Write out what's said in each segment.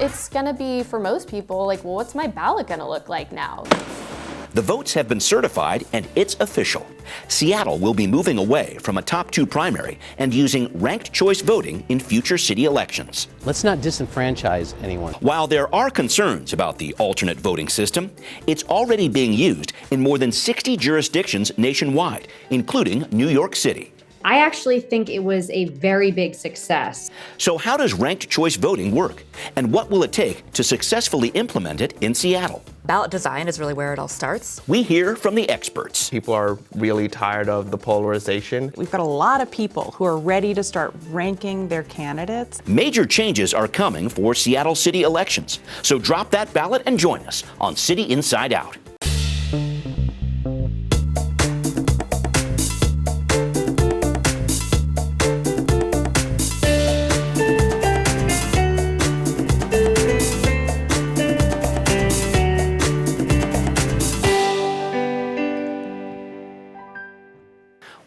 It's gonna be, for most people, like, well, what's my ballot gonna look like now? The votes have been certified and it's official. Seattle will be moving away from a top two primary and using ranked choice voting in future city elections. Let's not disenfranchise anyone. While there are concerns about the alternate voting system, it's already being used in more than 60 jurisdictions nationwide, including New York City. I actually think it was a very big success. So how does ranked choice voting work? And what will it take to successfully implement it in Seattle? Ballot design is really where it all starts. We hear from the experts. People are really tired of the polarization. We've got a lot of people who are ready to start ranking their candidates. Major changes are coming for Seattle city elections. So drop that ballot and join us on City Inside Out.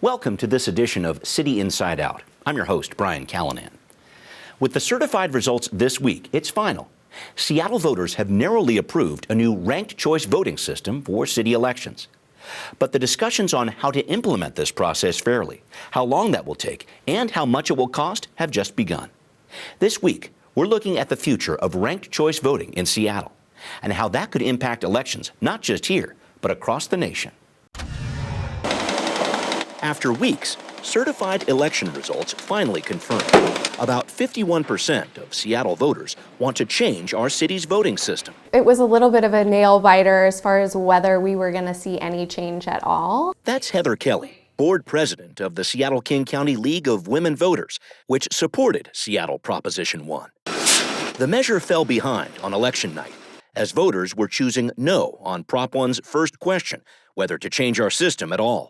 Welcome to this edition of City Inside Out. I'm your host, Brian Callanan. With the certified results this week, it's final. Seattle voters have narrowly approved a new ranked choice voting system for city elections. But the discussions on how to implement this process fairly, how long that will take, and how much it will cost have just begun. This week, we're looking at the future of ranked choice voting in Seattle and how that could impact elections not just here, but across the nation. After weeks, certified election results finally confirmed. About 51% of Seattle voters want to change our city's voting system. It was a little bit of a nail biter as far as whether we were gonna see any change at all. That's Heather Kelly, board president of the Seattle-King County League of Women Voters, which supported Seattle Proposition 1. The measure fell behind on election night, as voters were choosing no on Prop 1's first question, whether to change our system at all.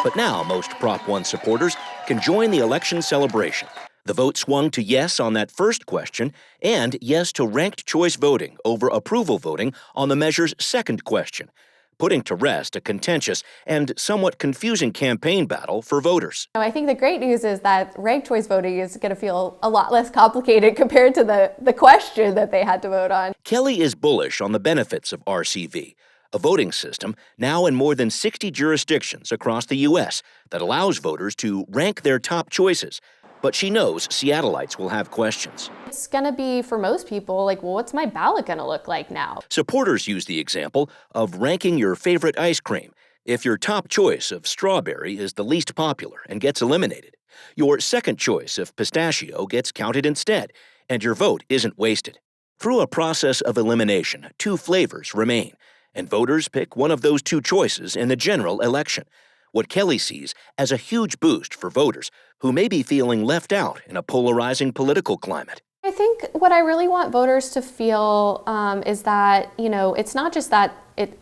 But now most Prop 1 supporters can join the election celebration. The vote swung to yes on that first question and yes to ranked choice voting over approval voting on the measure's second question, putting to rest a contentious and somewhat confusing campaign battle for voters. I think the great news is that ranked choice voting is going to feel a lot less complicated compared to the question that they had to vote on. Kelly is bullish on the benefits of RCV, a voting system now in more than 60 jurisdictions across the U.S. that allows voters to rank their top choices. But she knows Seattleites will have questions. It's gonna be, for most people, like, well, what's my ballot gonna look like now? Supporters use the example of ranking your favorite ice cream. If your top choice of strawberry is the least popular and gets eliminated, your second choice of pistachio gets counted instead, and your vote isn't wasted. Through a process of elimination, two flavors remain, and voters pick one of those two choices in the general election. What Kelly sees as a huge boost for voters who may be feeling left out in a polarizing political climate. I think what I really want voters to feel is that, it's not just that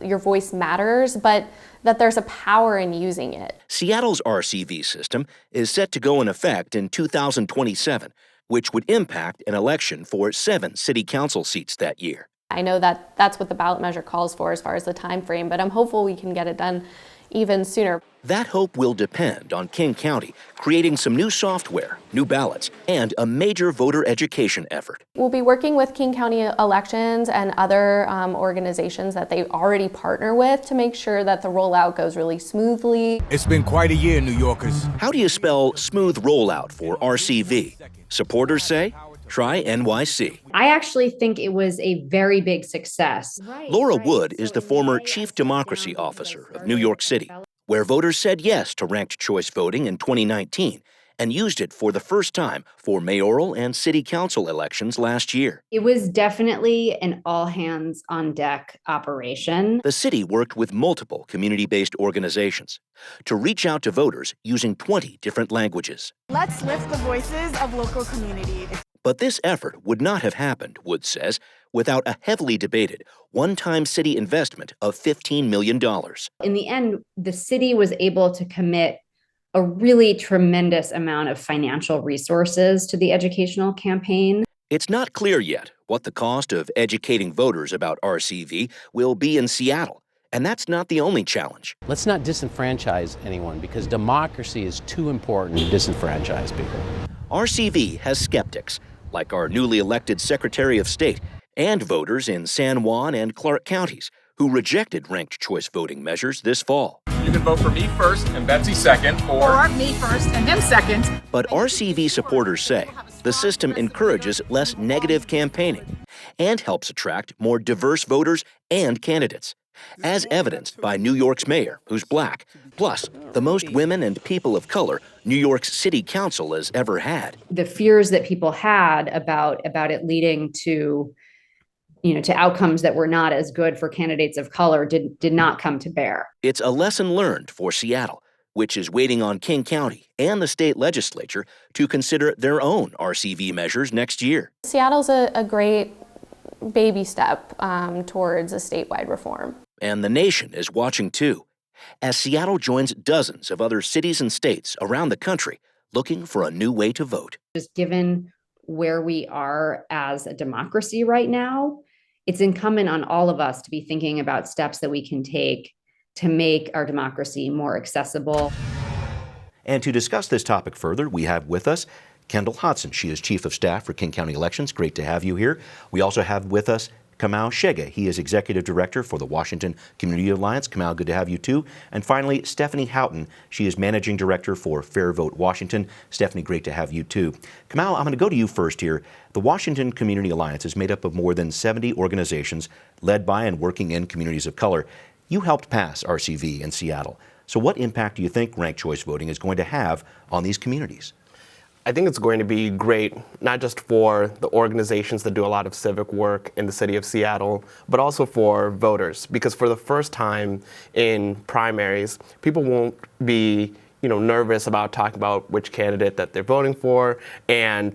your voice matters, but that there's a power in using it. Seattle's RCV system is set to go in effect in 2027, which would impact an election for 7 city council seats that year. I know that that's what the ballot measure calls for as far as the time frame, but I'm hopeful we can get it done even sooner. That hope will depend on King County creating some new software, new ballots, and a major voter education effort. We'll be working with King County Elections and other organizations that they already partner with to make sure that the rollout goes really smoothly. It's been quite a year, New Yorkers. How do you spell smooth rollout for RCV? Supporters say, try NYC. I actually think it was a very big success. Laura Wood is the former Chief Democracy Officer of New York City, where voters said yes to ranked choice voting in 2019 and used it for the first time for mayoral and city council elections last year. It was definitely an all-hands-on-deck operation. The city worked with multiple community-based organizations to reach out to voters using 20 different languages. Let's lift the voices of local community. But this effort would not have happened, Wood says, without a heavily debated one-time city investment of $15 million. In the end, the city was able to commit a really tremendous amount of financial resources to the educational campaign. It's not clear yet what the cost of educating voters about RCV will be in Seattle, and that's not the only challenge. Let's not disenfranchise anyone, because democracy is too important to disenfranchise people. RCV has skeptics, like our newly elected Secretary of State and voters in San Juan and Clark counties who rejected ranked choice voting measures this fall. You can vote for me first and Betsy second, Or me first and them second. But RCV supporters say the system encourages less negative campaigning and helps attract more diverse voters and candidates, as evidenced by New York's mayor, who's black, plus the most women and people of color New York's city council has ever had. The fears that people had about it leading to outcomes that were not as good for candidates of color did not come to bear. It's a lesson learned for Seattle, which is waiting on King County and the state legislature to consider their own RCV measures next year. Seattle's a great baby step towards a statewide reform. And the nation is watching too, as Seattle joins dozens of other cities and states around the country looking for a new way to vote. Just given where we are as a democracy right now, it's incumbent on all of us to be thinking about steps that we can take to make our democracy more accessible. And to discuss this topic further, we have with us Kendall Hodson. She is Chief of Staff for King County Elections. Great to have you here. We also have with us Kamau Chege. He is Executive Director for the Washington Community Alliance. Kamau, good to have you too. And finally, Stephanie Houghton. She is Managing Director for FairVote Washington. Stephanie, great to have you too. Kamau, I'm going to go to you first here. The Washington Community Alliance is made up of more than 70 organizations led by and working in communities of color. You helped pass RCV in Seattle. So what impact do you think ranked choice voting is going to have on these communities? I think it's going to be great, not just for the organizations that do a lot of civic work in the city of Seattle, but also for voters. Because for the first time in primaries, people won't be nervous about talking about which candidate that they're voting for and,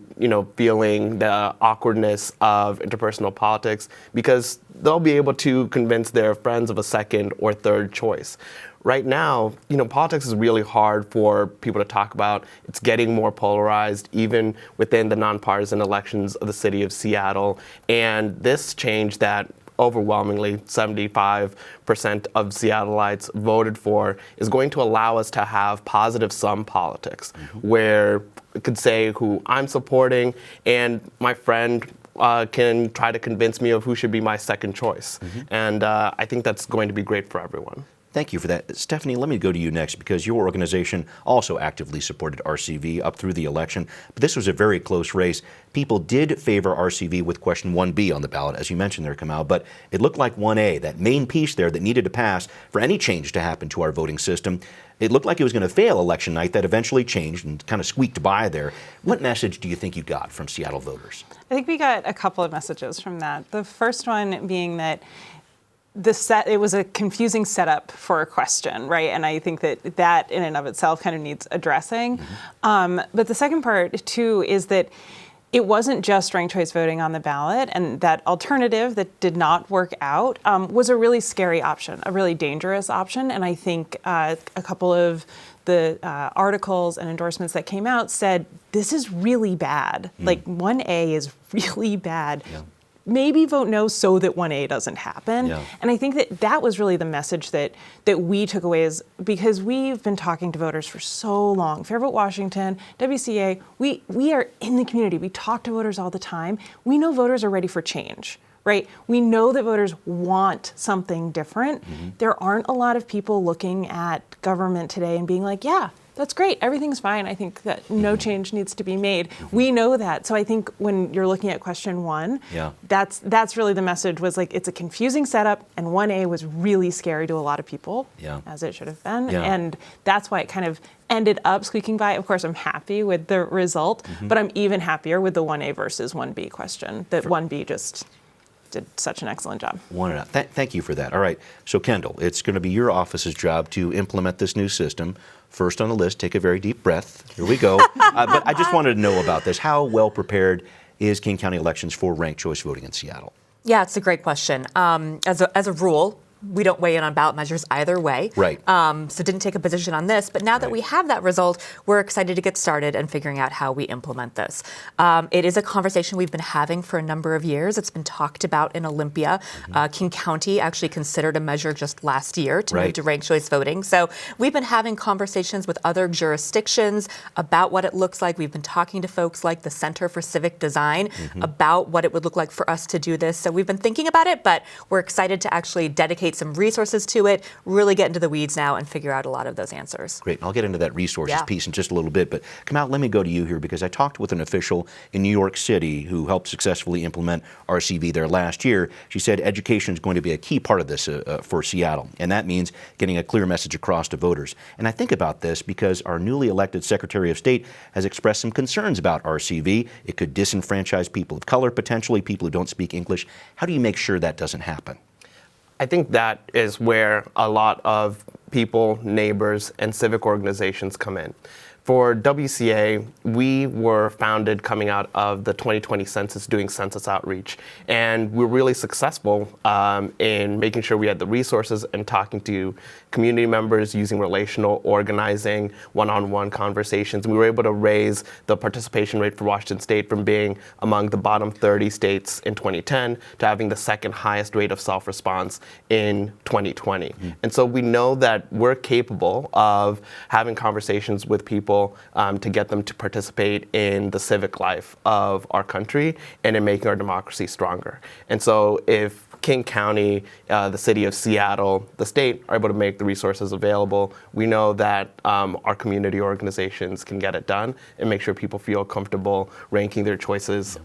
feeling the awkwardness of interpersonal politics, because they'll be able to convince their friends of a second or third choice. Right now, politics is really hard for people to talk about. It's getting more polarized, even within the nonpartisan elections of the city of Seattle. And this change that overwhelmingly 75% of Seattleites voted for is going to allow us to have positive sum politics, where it could say who I'm supporting and my friend can try to convince me of who should be my second choice. And I think that's going to be great for everyone. Thank you for that. Stephanie, let me go to you next, because your organization also actively supported RCV up through the election. But this was a very close race. People did favor RCV with question 1B on the ballot, as you mentioned there, Kamau, but it looked like 1A, that main piece there that needed to pass for any change to happen to our voting system. It looked like it was going to fail election night. That eventually changed and kind of squeaked by there. What message do you think you got from Seattle voters? I think we got a couple of messages from that. The first one being that it was a confusing setup for a question, right? And I think that in and of itself kind of needs addressing. But the second part too is that it wasn't just ranked choice voting on the ballot, and that alternative that did not work out was a really scary option, a really dangerous option. And I think a couple of the articles and endorsements that came out said, this is really bad. Like 1A is really bad. Yeah. Maybe vote no so that 1A doesn't happen. Yeah. And I think that was really the message that we took away, is because we've been talking to voters for so long. FairVote Washington, WCA, we are in the community. We talk to voters all the time. We know voters are ready for change, right? We know that voters want something different. There aren't a lot of people looking at government today and being like, yeah, that's great, everything's fine. I think that no change needs to be made. We know that. So I think when you're looking at question 1, that's really the message, was like, it's a confusing setup, and 1A was really scary to a lot of people, as it should have been. And that's why it kind of ended up squeaking by. Of course, I'm happy with the result, but I'm even happier with the 1A versus 1B question, that 1B just did such an excellent job. Thank you for that. All right, so Kendall, it's going to be your office's job to implement this new system. First on the list, take a very deep breath. Here we go. But I just wanted to know about this. How well prepared is King County Elections for ranked choice voting in Seattle? Yeah, it's a great question. As a rule, we don't weigh in on ballot measures either way. Right. So didn't take a position on this. But now that we have that result, we're excited to get started and figuring out how we implement this. It is a conversation we've been having for a number of years. It's been talked about in Olympia. King County actually considered a measure just last year to move to ranked choice voting. So we've been having conversations with other jurisdictions about what it looks like. We've been talking to folks like the Center for Civic Design about what it would look like for us to do this. So we've been thinking about it, but we're excited to actually dedicate some resources to it, really get into the weeds now and figure out a lot of those answers. Great. I'll get into that resources piece in just a little bit. But Kamau, let me go to you here because I talked with an official in New York City who helped successfully implement RCV there last year. She said education is going to be a key part of this for Seattle. And that means getting a clear message across to voters. And I think about this because our newly elected Secretary of State has expressed some concerns about RCV. It could disenfranchise people of color, potentially people who don't speak English. How do you make sure that doesn't happen? I think that is where a lot of people, neighbors, and civic organizations come in. For WCA, we were founded coming out of the 2020 census doing census outreach. And we're really successful in making sure we had the resources and talking to community members using relational organizing, one-on-one conversations. We were able to raise the participation rate for Washington State from being among the bottom 30 states in 2010 to having the second highest rate of self-response in 2020. And so we know that we're capable of having conversations with people to get them to participate in the civic life of our country and in making our democracy stronger. And so if King County, the city of Seattle, the state are able to make the resources available, we know that our community organizations can get it done and make sure people feel comfortable ranking their choices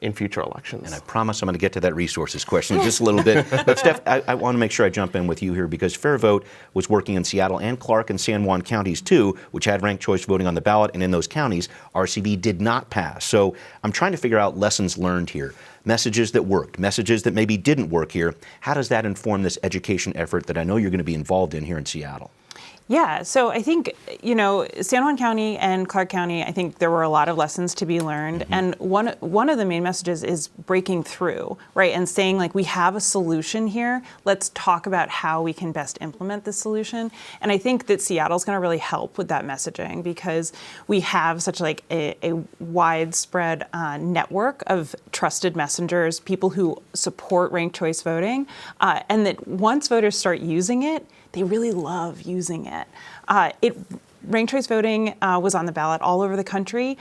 in future elections. And I promise I'm going to get to that resources question in just a little bit. But Steph, I want to make sure I jump in with you here because FairVote was working in Seattle and Clark and San Juan counties too, which had ranked choice voting on the ballot. And in those counties, RCV did not pass. So I'm trying to figure out lessons learned here. Messages that worked, messages that maybe didn't work here. How does that inform this education effort that I know you're going to be involved in here in Seattle? Yeah, so I think, San Juan County and Clark County, I think there were a lot of lessons to be learned. And one of the main messages is breaking through, right? And saying, like, we have a solution here. Let's talk about how we can best implement this solution. And I think that Seattle's going to really help with that messaging because we have such like a widespread network of trusted messengers, people who support ranked choice voting, and that once voters start using it, they really love using it. Ranked choice voting was on the ballot all over the country.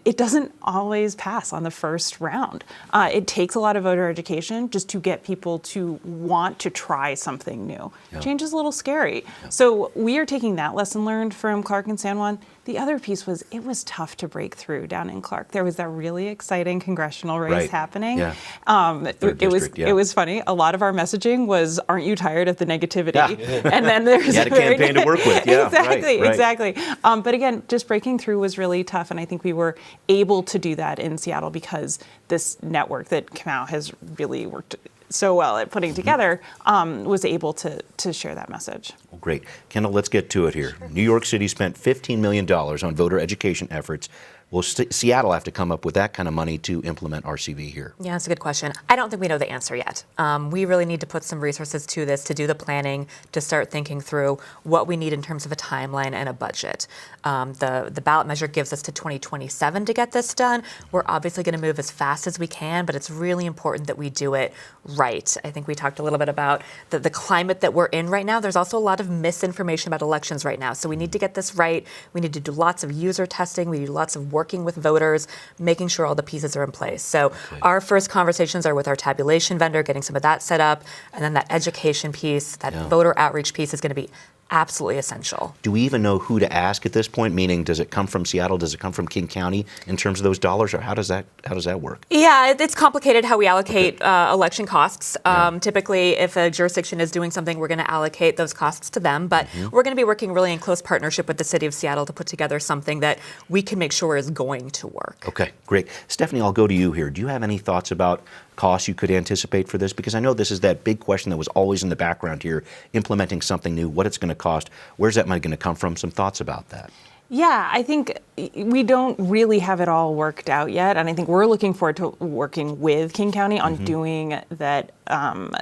It doesn't always pass on the first round. It takes a lot of voter education just to get people to want to try something new. Change is a little scary. So we are taking that lesson learned from Clark and San Juan. The other piece was it was tough to break through down in Clark. There was that really exciting congressional race happening. It was funny. A lot of our messaging was, "Aren't you tired of the negativity?" And then there's you had a campaign to work with. Exactly. But again, just breaking through was really tough, and I think we were able to do that in Seattle because this network that Kamau has really worked so well at putting together was able to share that message. Well, great. Kendall, let's get to it here. New York City spent $15 million on voter education efforts. Will Seattle have to come up with that kind of money to implement RCV here? Yeah, that's a good question. I don't think we know the answer yet. We really need to put some resources to this, to do the planning, to start thinking through what we need in terms of a timeline and a budget. The ballot measure gives us to 2027 to get this done. We're obviously going to move as fast as we can, but it's really important that we do it right. I think we talked a little bit about the climate that we're in right now. There's also a lot of misinformation about elections right now. So we need to get this right. We need to do lots of user testing. We need lots of working with voters, making sure all the pieces are in place. So our first conversations are with our tabulation vendor, getting some of that set up, and then that education piece, that voter outreach piece is going to be absolutely essential. Do we even know who to ask at this point? Meaning, does it come from Seattle? Does it come from King County in terms of those dollars, or how does that work? Yeah, it's complicated how we allocate election costs. Typically, if a jurisdiction is doing something, we're going to allocate those costs to them. But we're going to be working really in close partnership with the city of Seattle to put together something that we can make sure is going to work. Okay, great. Stephanie, I'll go to you here. Do you have any thoughts about costs you could anticipate for this? Because I know this is that big question that was always in the background here, implementing something new, what it's going to cost, where's that money going to come from? Some thoughts about that? Yeah, I think we don't really have it all worked out yet. And I think we're looking forward to working with King County on doing that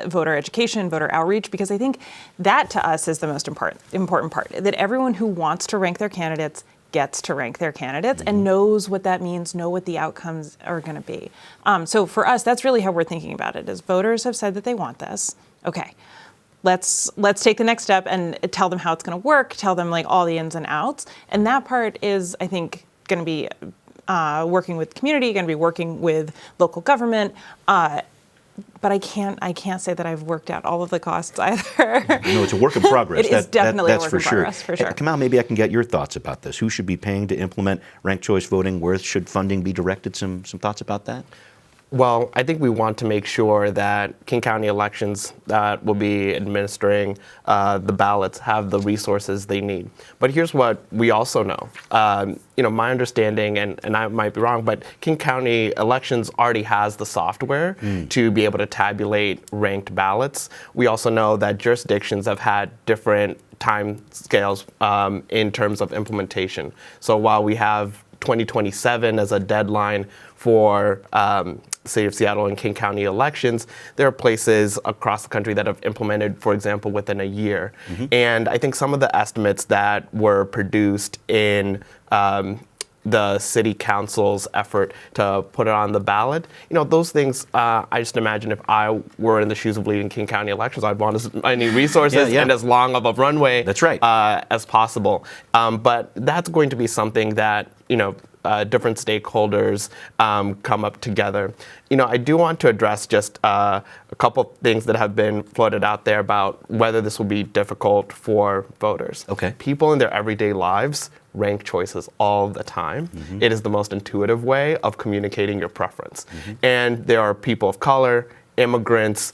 voter education, voter outreach, because I think that to us is the most important part, that everyone who wants to rank their candidates gets to rank their candidates and knows what that means, know what the outcomes are going to be. So for us, that's really how we're thinking about it, is voters have said that they want this. Okay. Let's take the next step and tell them how it's going to work, tell them like all the ins and outs. And that part is, I think, going to be working with community, going to be working with local government. But I can't say that I've worked out all of the costs either. No, it's a work in progress. It is definitely a work in sure. progress, for sure. Kamau, maybe I can get your thoughts about this. Who should be paying to implement ranked choice voting? Where should funding be directed? Some thoughts about that? Well, I think we want to make sure that King County elections that will be administering the ballots have the resources they need. But here's what we also know. My understanding, and I might be wrong, but King County elections already has the software to be able to tabulate ranked ballots. We also know that jurisdictions have had different time scales in terms of implementation. So while we have 2027 as a deadline for City of Seattle and King County elections, there are places across the country that have implemented, for example, within a year. And I think some of the estimates that were produced in the city council's effort to put it on the ballot, those things, I just imagine if I were in the shoes of leading King County elections, I'd want as many resources and as long of a runway as possible. But that's going to be something that, different stakeholders come up together. I do want to address just a couple of things that have been floated out there about whether this will be difficult for voters. Okay. People in their everyday lives rank choices all the time. It is the most intuitive way of communicating your preference. And there are people of color, immigrants,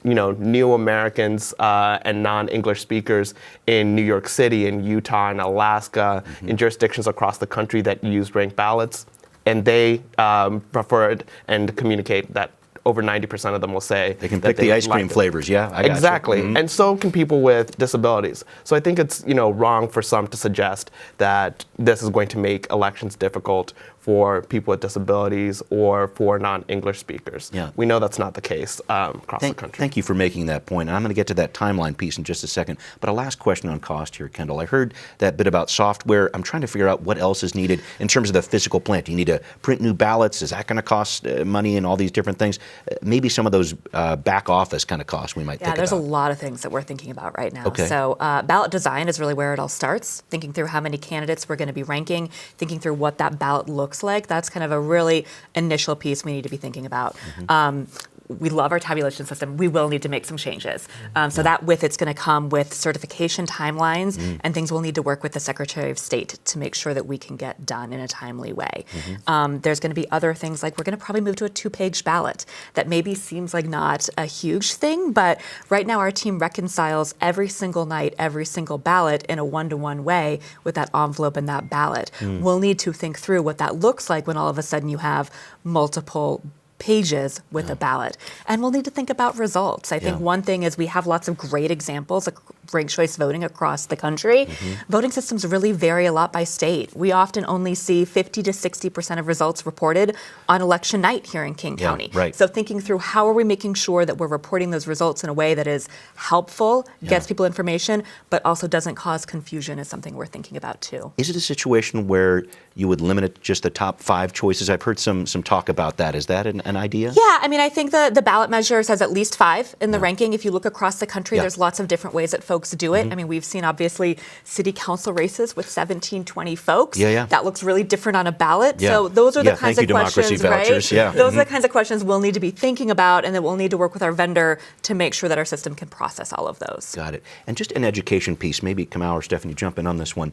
new Americans and non-English speakers in New York City, in Utah, and Alaska, in jurisdictions across the country that use ranked ballots, and they prefer it and communicate that over 90% of them will say they can pick the ice cream flavors. Yeah, I got exactly. And so can people with disabilities. So I think it's wrong for some to suggest that this is going to make elections difficult for people with disabilities or for non-English speakers. Yeah. We know that's not the case across the country. Thank you for making that point. And I'm going to get to that timeline piece in just a second. But a last question on cost here, Kendall. I heard that bit about software. I'm trying to figure out what else is needed in terms of the physical plant. Do you need to print new ballots? Is that going to cost money and all these different things? Maybe some of those back office kind of costs we might think about. Yeah, there's a lot of things that we're thinking about right now. Okay. So ballot design is really where it all starts, thinking through how many candidates we're going to be ranking, thinking through what that ballot looks like. That's kind of a really initial piece we need to be thinking about. We love our tabulation system. We will need to make some changes. So that with it's going to come with certification timelines and things we'll need to work with the Secretary of State to make sure that we can get done in a timely way. There's going to be other things like we're going to probably move to a 2-page ballot. That maybe seems like not a huge thing, but right now our team reconciles every single night, every single ballot in a 1-to-1 way with that envelope and that ballot. We'll need to think through what that looks like when all of a sudden you have multiple pages with a ballot. And we'll need to think about results. I think one thing is we have lots of great examples of ranked choice voting across the country. Voting systems really vary a lot by state. We often only see 50 to 60% of results reported on election night here in King County. Right. So thinking through how are we making sure that we're reporting those results in a way that is helpful, gets people information, but also doesn't cause confusion is something we're thinking about too. Is it a situation where you would limit it just the top 5 choices? I've heard some talk about that. Is that an idea? Yeah, I mean, I think the ballot measure says at least 5 in the ranking. If you look across the country, there's lots of different ways that folks do it. I mean, we've seen obviously city council races with 17, 20 folks. That looks really different on a ballot. So those are the kinds of questions, right? Those are the kinds of questions we'll need to be thinking about, and then we'll need to work with our vendor to make sure that our system can process all of those. Got it. And just an education piece, maybe Kamau or Stephanie jump in on this one.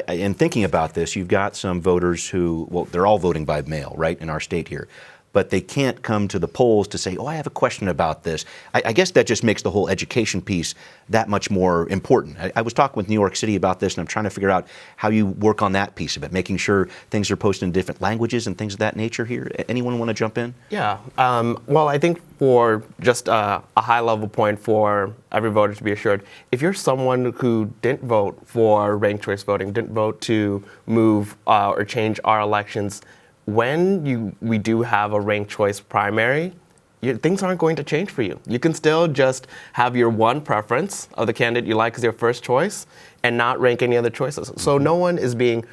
In thinking about this, you've got some voters who, well, they're all voting by mail, right, in our state here. but they can't come to the polls to say, oh, I have a question about this. I guess that just makes the whole education piece that much more important. I was talking with New York City about this, and I'm trying to figure out how you work on that piece of it, making sure things are posted in different languages and things of that nature here. Anyone want to jump in? Yeah. Well, I think for just a high-level point for every voter to be assured, if you're someone who didn't vote for ranked choice voting, didn't vote to move or change our elections, when we do have a ranked choice primary, things aren't going to change for you. You can still just have your one preference of the candidate you like as your first choice and not rank any other choices. So no one is being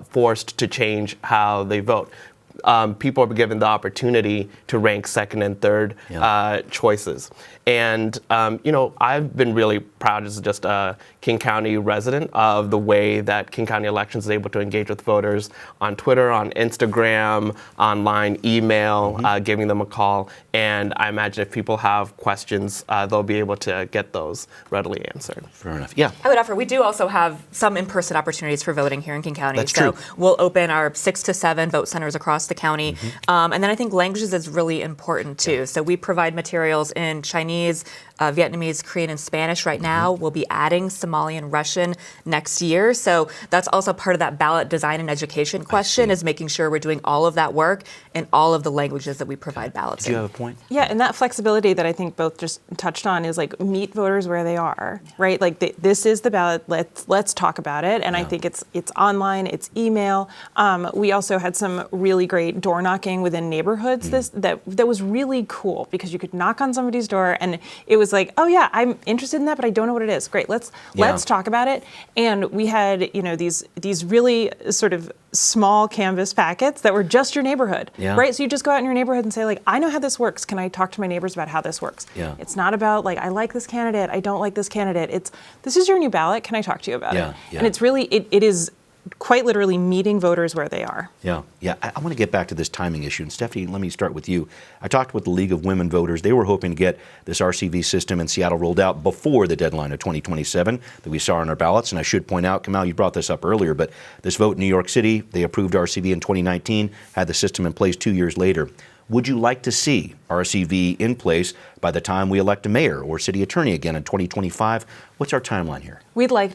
forced to change how they vote. People are given the opportunity to rank second and third choices. And, I've been really proud as just a King County resident of the way that King County Elections is able to engage with voters on Twitter, on Instagram, online, email, giving them a call. And I imagine if people have questions, they'll be able to get those readily answered. Fair enough. Yeah. I would offer, we do also have some in-person opportunities for voting here in King County. That's true. We'll open our 6 to 7 vote centers across the county. And then I think languages is really important too. So we provide materials in Chinese, Vietnamese, Korean, and Spanish right now. We'll be adding Somali and Russian next year. So that's also part of that ballot design and education question, is making sure we're doing all of that work in all of the languages that we provide ballots in. Do you have a point? Yeah, and that flexibility that I think both just touched on is like meet voters where they are, right? Like this is the ballot. Let's talk about it. And I think it's online, it's email. We also had some really great door knocking within neighborhoods. That was really cool because you could knock on somebody's door and it was like, oh yeah, I'm interested in that, but I don't know what it is. Great, let's talk about it. And we had these really sort of small canvas packets that were just your neighborhood, right? So you just go out in your neighborhood and say like, I know how this works. Can I talk to my neighbors about how this works? It's not about like, I like this candidate, I don't like this candidate. This is your new ballot. Can I talk to you about it? And it's really, it is quite literally meeting voters where they are. Yeah. I want to get back to this timing issue. And Stephanie, let me start with you. I talked with the League of Women Voters. They were hoping to get this RCV system in Seattle rolled out before the deadline of 2027 that we saw on our ballots. And I should point out, Kamau, you brought this up earlier, but this vote in New York City, they approved RCV in 2019, had the system in place 2 years later. Would you like to see RCV in place by the time we elect a mayor or city attorney again in 2025? What's our timeline here? We would like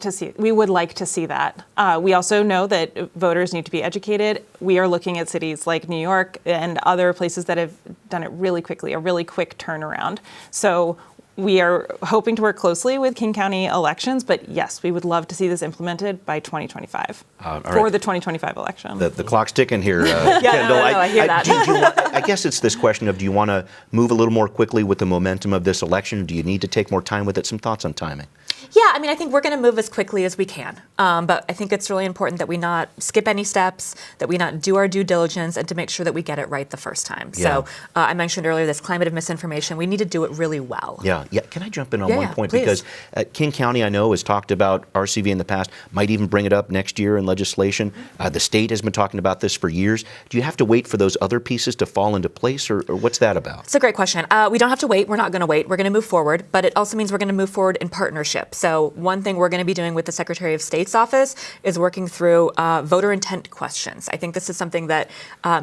to see that. We also know that voters need to be educated. We are looking at cities like New York and other places that have done it really quickly, a really quick turnaround. So we are hoping to work closely with King County elections, but yes, we would love to see this implemented by 2025 for the 2025 election. The clock's ticking here, Kendall. No, I hear that. I guess it's this question of, do you want to move a little more quickly with the momentum of this election? Do you need to take more time with it? Some thoughts on timing? Yeah, I think we're going to move as quickly as we can. But I think it's really important that we not skip any steps, that we not do our due diligence, and to make sure that we get it right the first time. So I mentioned earlier this climate of misinformation. We need to do it really well. Yeah. Can I jump in on one point? Please. Because King County, I know, has talked about RCV in the past, might even bring it up next year in legislation. The state has been talking about this for years. Do you have to wait for those other pieces to fall into place, or what's that about? It's a great question. We don't have to wait. We're not going to wait. We're going to move forward, but it also means we're going to move forward in partnership. So one thing we're going to be doing with the Secretary of State's office is working through voter intent questions. I think this is something that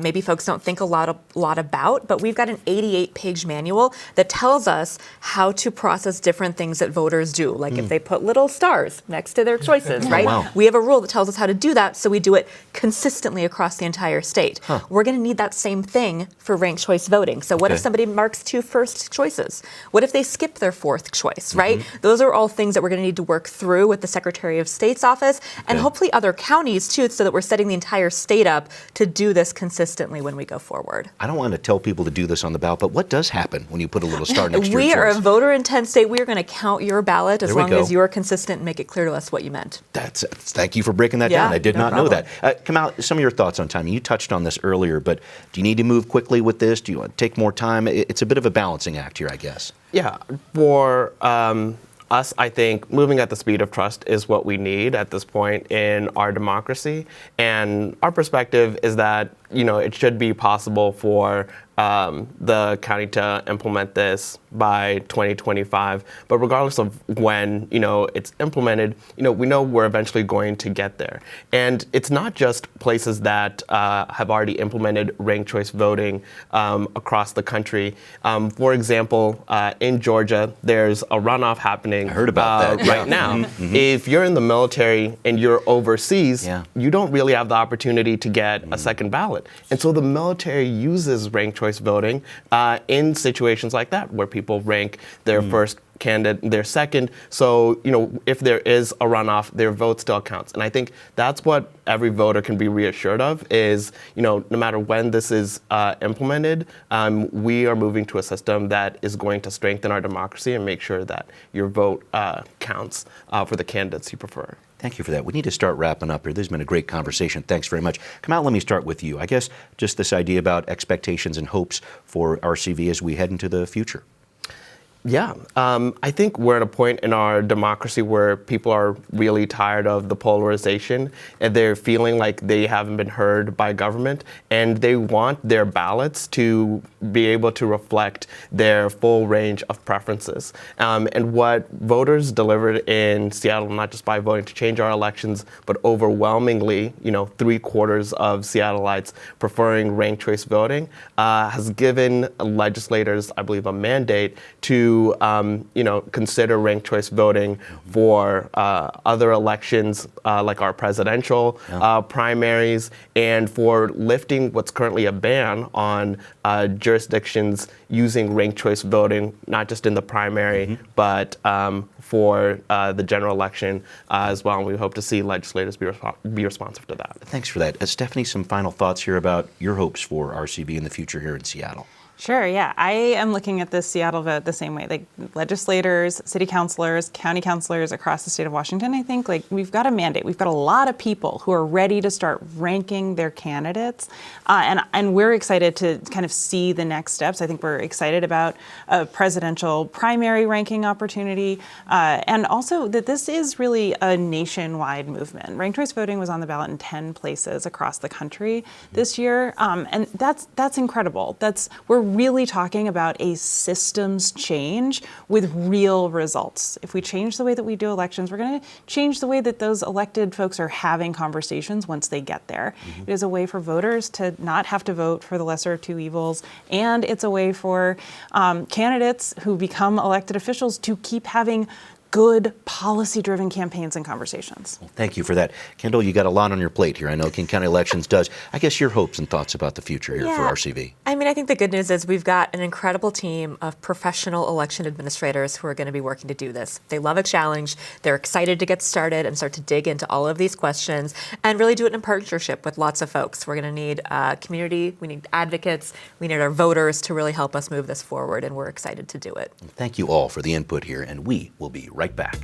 maybe folks don't think a lot about, but we've got an 88-page manual that tells us how to process different things that voters do, like if they put little stars next to their choices, right? Wow. We have a rule that tells us how to do that, so we do it consistently across the entire state. We're going to need that same thing for ranked choice voting. So what if somebody marks 2 first choices? What if they skip their 4th choice, right? Those are all things that we're going to need to work through with the Secretary of State's office and hopefully other counties too, so that we're setting the entire state up to do this consistently when we go forward. I don't want to tell people to do this on the ballot, but what does happen when you put a little star next to your choice? We are a voter intent state. We are going to count your ballot as long as you're consistent and make it clear to us what you meant. Thank you for breaking that down. I did not know that. Kamau, some of your thoughts on timing. You touched on this earlier, but do you need to move quickly with this? Do you want to take more time? It's a bit of a balancing act here, I guess. Yeah, for us, I think moving at the speed of trust is what we need at this point in our democracy. And our perspective is that, it should be possible for the county to implement this by 2025. But regardless of when, it's implemented, we know we're eventually going to get there. And it's not just places that have already implemented ranked choice voting across the country. For example, in Georgia, there's a runoff happening. I heard about that. Right now. Mm-hmm. If you're in the military and you're overseas, you don't really have the opportunity to get a second ballot. And so the military uses ranked choice voting in situations like that, where people rank their first candidate, their second. So, if there is a runoff, their vote still counts. And I think that's what every voter can be reassured of is, no matter when this is implemented, we are moving to a system that is going to strengthen our democracy and make sure that your vote counts for the candidates you prefer. Thank you for that. We need to start wrapping up here. This has been a great conversation. Thanks very much. Kamau, let me start with you. I guess just this idea about expectations and hopes for RCV as we head into the future. Yeah, I think we're at a point in our democracy where people are really tired of the polarization and they're feeling like they haven't been heard by government, and they want their ballots to be able to reflect their full range of preferences. And what voters delivered in Seattle, not just by voting to change our elections, but overwhelmingly, 3/4 of Seattleites preferring ranked choice voting, has given legislators, I believe, a mandate to consider ranked choice voting for other elections like our presidential primaries, and for lifting what's currently a ban on jurisdictions using ranked choice voting, not just in the primary, but for the general election as well. And we hope to see legislators be responsive to that. Thanks for that. Stephanie, some final thoughts here about your hopes for RCV in the future here in Seattle. Sure, yeah. I am looking at this Seattle vote the same way. Like legislators, city councilors, county councilors across the state of Washington, I think we've got a mandate. We've got a lot of people who are ready to start ranking their candidates. And we're excited to kind of see the next steps. I think we're excited about a presidential primary ranking opportunity. And also that this is really a nationwide movement. Ranked choice voting was on the ballot in 10 places across the country this year. And that's incredible. We're really talking about a systems change with real results. If we change the way that we do elections, we're going to change the way that those elected folks are having conversations once they get there. It is a way for voters to not have to vote for the lesser of two evils, and it's a way for candidates who become elected officials to keep having good policy-driven campaigns and conversations. Well, thank you for that. Kendall, you got a lot on your plate here. I know King County Elections does. I guess your hopes and thoughts about the future here for RCV. I mean, I think the good news is we've got an incredible team of professional election administrators who are going to be working to do this. They love a challenge. They're excited to get started and start to dig into all of these questions and really do it in partnership with lots of folks. We're going to need community, we need advocates, we need our voters to really help us move this forward, and we're excited to do it. Thank you all for the input here, and we will be right back.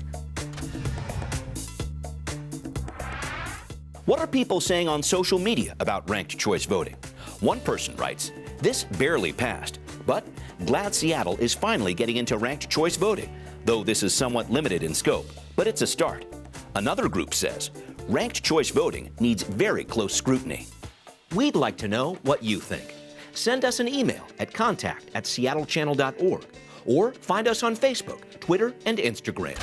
What are people saying on social media about ranked choice voting? One person writes, "This barely passed, but glad Seattle is finally getting into ranked choice voting, though this is somewhat limited in scope, but it's a start." Another group says, "Ranked choice voting needs very close scrutiny." We'd like to know what you think. Send us an email at contact@seattlechannel.org or find us on Facebook, Twitter, and Instagram.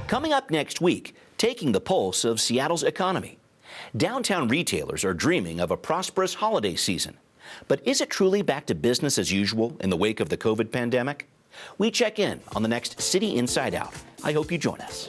Coming up next week, taking the pulse of Seattle's economy. Downtown retailers are dreaming of a prosperous holiday season. But is it truly back to business as usual in the wake of the COVID pandemic? We check in on the next City Inside Out. I hope you join us.